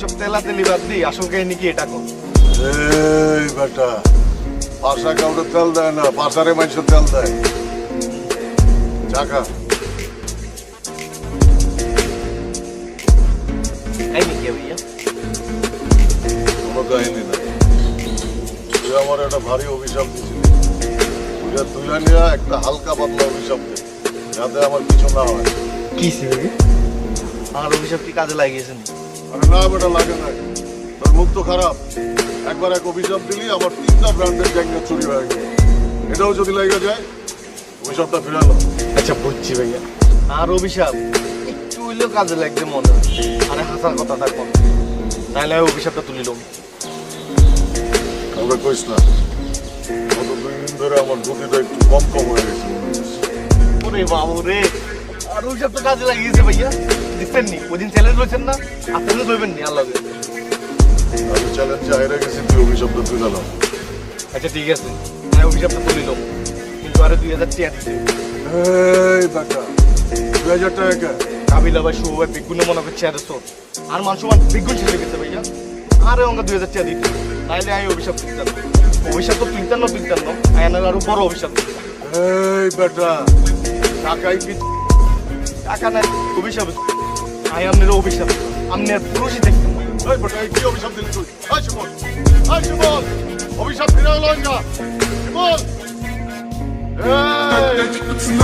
সব তেলাতেলি বাদ দিই, আসল কাহিনী কি এটা কর। এই বেটা, পাশা কাউকে তেল দেয় না, পাশারে মানুষের তেল দেয়। চাকা কাহিনী কি ভাইয়া? কোনো কাহিনী নাই। তুই আমার একটা ভারী অভিশাপ দিছিলি, তুই তুলে নিয়ে একটা হালকা পাতলা অভিশাপ দে, যাতে আমার কিছু না হয়। কি ভাই, আমার অভিশাপ কি কাজে লাগিয়েছেন? আরে না বেটা, লাগে নাই। তোর মুখ তো খারাপ, একবার এক অভিশাপ দিলি আমার 3টা ব্র্যান্ডের জ্যাকেট চুরি হয়ে গেল। এটাও যদি লেগে যায়, অভিশাপটা ফিরালো। আচ্ছা বুঝছি ভাইয়া, আর অভিশাপ একটু হইলেও কাজে লাগবে মনে হয়। আরে হাসার কথা থাকবো, তাহলে আমি অভিশাপটা তুলিলাম। কাউকে কইস না, গত 2 দিন ধরে আমার গতিটা একটু কম কম হয়ে গেছে মনে হচ্ছে। ওরে বাবু রে, আর অভিশাপটা কাজে লাগিয়েছে ভাইয়া। দেখছেন নি ওই দিন চ্যালেঞ্জ হয়েছেন না, আর চ্যালেঞ্জ হইবেন নি আল্লাহ। আমি চ্যালেঞ্জে হাইরে গেছি, তুই অভিশাপটা তুলালাম। আচ্ছা ঠিক আছে, আমি অভিশাপটা তুলিলাম, কিন্তু আরে 2000 টাকা দিতে। এই বেটা, 2000 টাকা কে? কাবিলা ভাই, শুভ ভাই, বিজ্ঞানে মনে করছে আর সর আর মানুষ বিজ্ঞান শেষে গেছে ভাইয়া। আরে অঙ্কা 2000 টাকা দিতে, তাইলে আমি অভিশাপ তুলতাম। অভিশাপ তো তুলতাম না, আয়নার আরো বড় অভিশাপ তুলতাম। এই বেটা, টাকাই কি? টাকা নাই, অভিশাপ। আই আপনার অভিশাপ, আপনি আর পুরুষই দেখতেন না। এই বেটা, এই কি অভিশাপ দিলি তুই? এই শিবল, এই শিবল, অভিশাপ ফিরে এলো না শিবল। এই